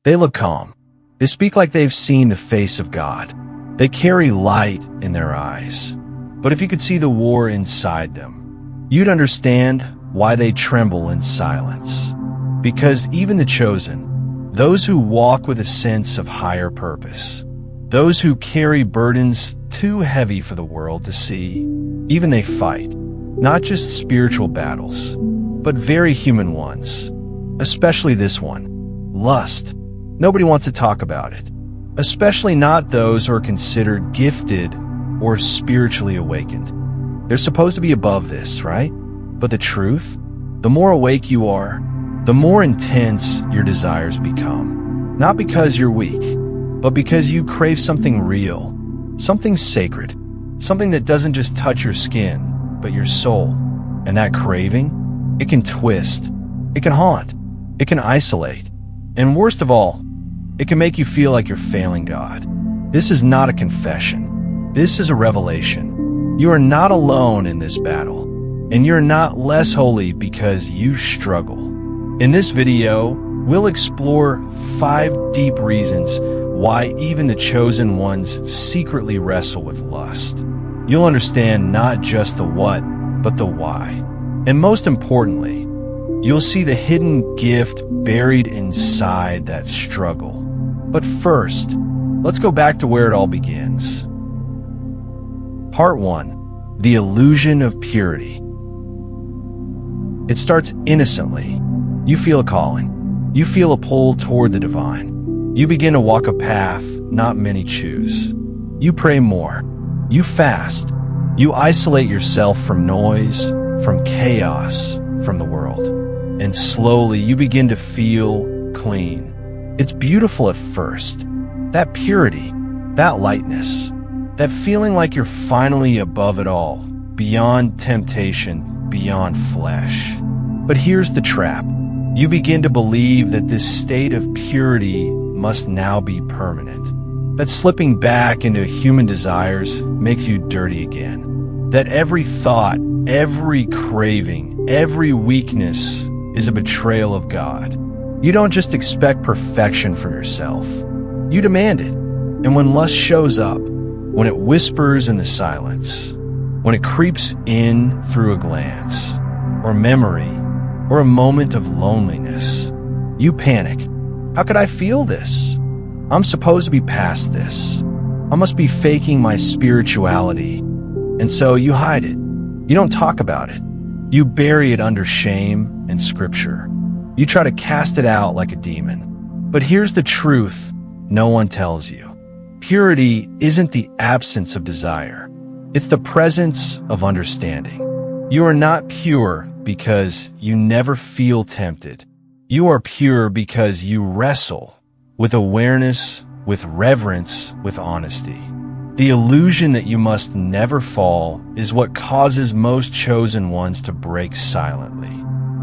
They look calm. They speak like they've seen the face of God. They carry light in their eyes. But if you could see the war inside them, you'd understand why they tremble in silence. Because even the chosen, those who walk with a sense of higher purpose, those who carry burdens too heavy for the world to see, even they fight, not just spiritual battles, but very human ones, especially this one, lust. Nobody wants to talk about it, especially not those who are considered gifted or spiritually awakened. They're supposed to be above this, right? But the truth, the more awake you are, the more intense your desires become. Not because you're weak, but because you crave something real, something sacred, something that doesn't just touch your skin, but your soul. And that craving, it can twist, it can haunt, it can isolate, and worst of all, it can make you feel like you're failing God. This is not a confession. This is a revelation. You are not alone in this battle, and you're not less holy because you struggle. In this video, we'll explore 5 deep reasons why even the chosen ones secretly wrestle with lust. You'll understand not just the what, but the why. And most importantly, you'll see the hidden gift buried inside that struggle. But first, let's go back to where it all begins. Part 1. The illusion of purity. It starts innocently. You feel a calling. You feel a pull toward the divine. You begin to walk a path not many choose. You pray more. You fast. You isolate yourself from noise, from chaos, from the world. And slowly you begin to feel clean. It's beautiful at first. That purity, that lightness, that feeling like you're finally above it all, beyond temptation, beyond flesh. But here's the trap. You begin to believe that this state of purity must now be permanent. That slipping back into human desires makes you dirty again. That every thought, every craving, every weakness is a betrayal of God. You don't just expect perfection from yourself. You demand it. And when lust shows up, when it whispers in the silence, when it creeps in through a glance, or memory, or a moment of loneliness, you panic. How could I feel this? I'm supposed to be past this. I must be faking my spirituality. And so you hide it. You don't talk about it. You bury it under shame and scripture. You try to cast it out like a demon. But here's the truth no one tells you. Purity isn't the absence of desire. It's the presence of understanding. You are not pure because you never feel tempted. You are pure because you wrestle with awareness, with reverence, with honesty. The illusion that you must never fall is what causes most chosen ones to break silently.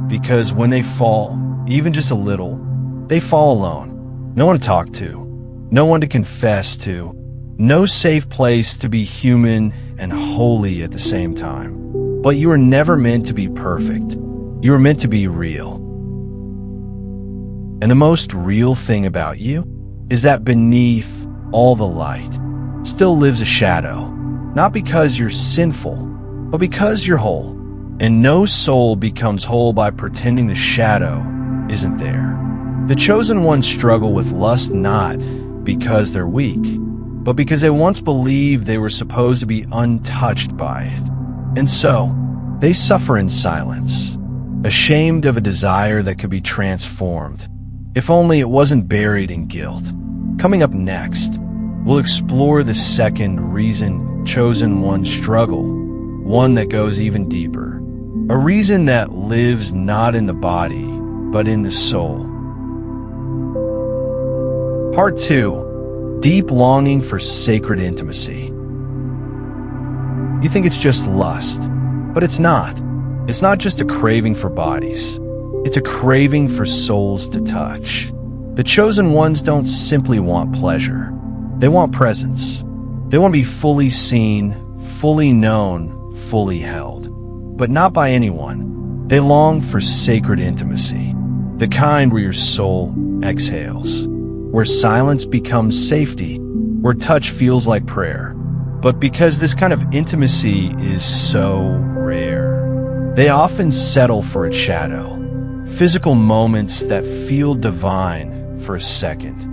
Because when they fall, even just a little, they fall alone. No one to talk to, no one to confess to, no safe place to be human and holy at the same time. But you are never meant to be perfect. You are meant to be real. And the most real thing about you is that beneath all the light still lives a shadow. Not because you're sinful, but because you're whole. And no soul becomes whole by pretending the shadow isn't there. The chosen ones struggle with lust not because they're weak, but because they once believed they were supposed to be untouched by it. And so, they suffer in silence, ashamed of a desire that could be transformed, if only it wasn't buried in guilt. Coming up next, we'll explore the second reason chosen ones struggle, one that goes even deeper. A reason that lives not in the body, but in the soul. Part 2. Deep longing for sacred intimacy. You think it's just lust, but it's not. It's not just a craving for bodies. It's a craving for souls to touch. The chosen ones don't simply want pleasure. They want presence. They want to be fully seen, fully known, fully held. But not by anyone. They long for sacred intimacy, the kind where your soul exhales, where silence becomes safety, where touch feels like prayer. But because this kind of intimacy is so rare, they often settle for its shadow. Physical moments that feel divine for a second,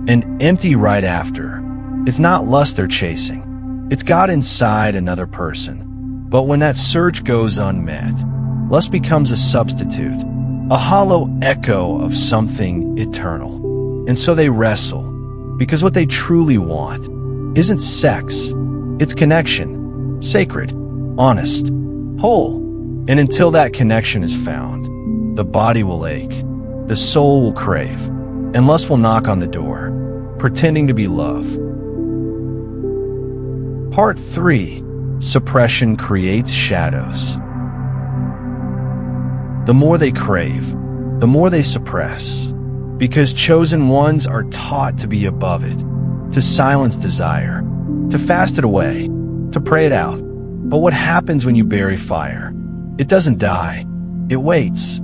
and empty right after. It's not lust they're chasing. It's God inside another person. But when that search goes unmet, lust becomes a substitute, a hollow echo of something eternal. And so they wrestle, because what they truly want isn't sex, it's connection, sacred, honest, whole. And until that connection is found, the body will ache, the soul will crave, and lust will knock on the door, pretending to be love. Part 3. Suppression creates shadows. The more they crave, the more they suppress, because chosen ones are taught to be above it, to silence desire, to fast it away, to pray it out. But what happens when you bury fire? It doesn't die, it waits,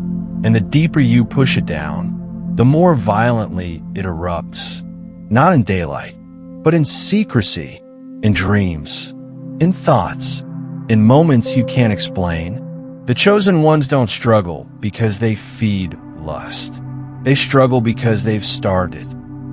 and the deeper you push it down, the more violently it erupts, not in daylight, but in secrecy, in dreams, in thoughts, in moments you can't explain. The chosen ones don't struggle because they feed lust. They struggle because they've started,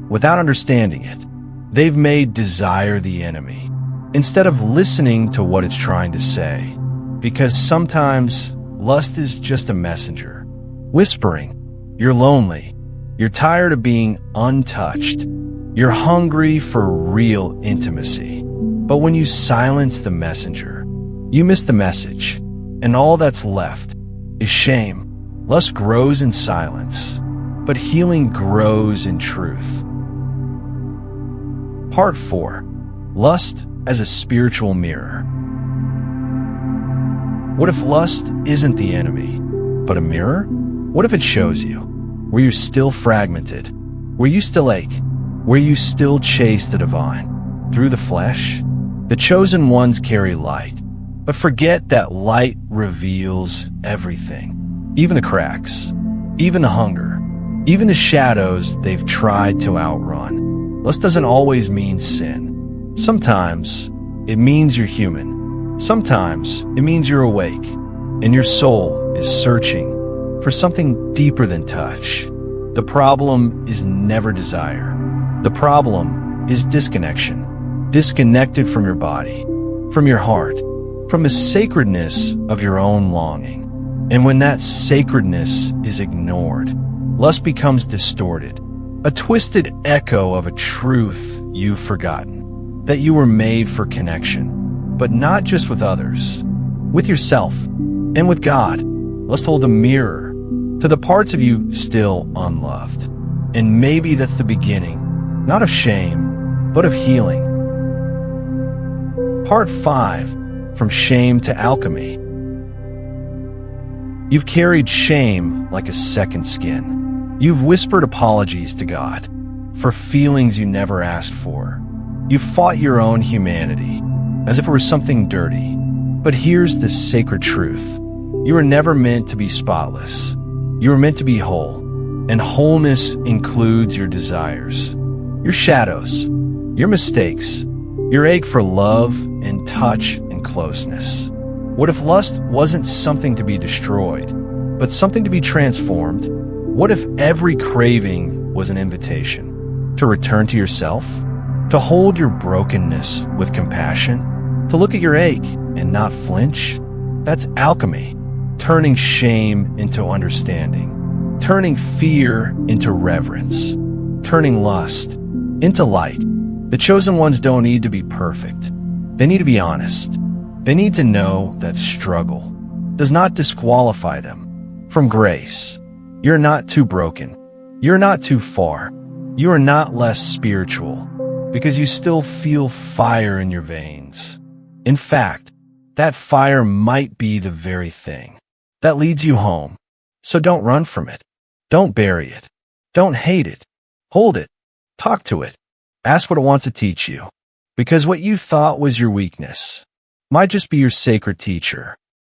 without understanding it. They've made desire the enemy, instead of listening to what it's trying to say. Because sometimes lust is just a messenger, whispering, you're lonely, you're tired of being untouched, you're hungry for real intimacy. But when you silence the messenger, you miss the message, and all that's left is shame. Lust grows in silence, but healing grows in truth. Part 4. Lust as a spiritual mirror. What if lust isn't the enemy, but a mirror? What if it shows you where you're still fragmented, where you still ache, where you still chase the divine through the flesh? The chosen ones carry light, but forget that light reveals everything, even the cracks, even the hunger, even the shadows they've tried to outrun. Lust doesn't always mean sin. Sometimes it means you're human. Sometimes it means you're awake, and your soul is searching for something deeper than touch. The problem is never desire. The problem is disconnection. Disconnected from your body, from your heart, from the sacredness of your own longing. And when that sacredness is ignored, lust becomes distorted, a twisted echo of a truth you've forgotten, that you were made for connection, but not just with others, with yourself and with God. Lust holds a mirror to the parts of you still unloved. And maybe that's the beginning, not of shame, but of healing. Part 5. From shame to alchemy. You've carried shame like a second skin. You've whispered apologies to God for feelings you never asked for. You've fought your own humanity as if it were something dirty. But here's the sacred truth. You were never meant to be spotless. You were meant to be whole. And wholeness includes your desires, your shadows, your mistakes, your ache for love and touch and closeness. What if lust wasn't something to be destroyed, but something to be transformed? What if every craving was an invitation to return to yourself, to hold your brokenness with compassion, to look at your ache and not flinch? That's alchemy, turning shame into understanding, turning fear into reverence, turning lust into light. The chosen ones don't need to be perfect. They need to be honest. They need to know that struggle does not disqualify them from grace. You're not too broken. You're not too far. You are not less spiritual because you still feel fire in your veins. In fact, that fire might be the very thing that leads you home. So don't run from it. Don't bury it. Don't hate it. Hold it. Talk to it. Ask what it wants to teach you, because what you thought was your weakness might just be your sacred teacher.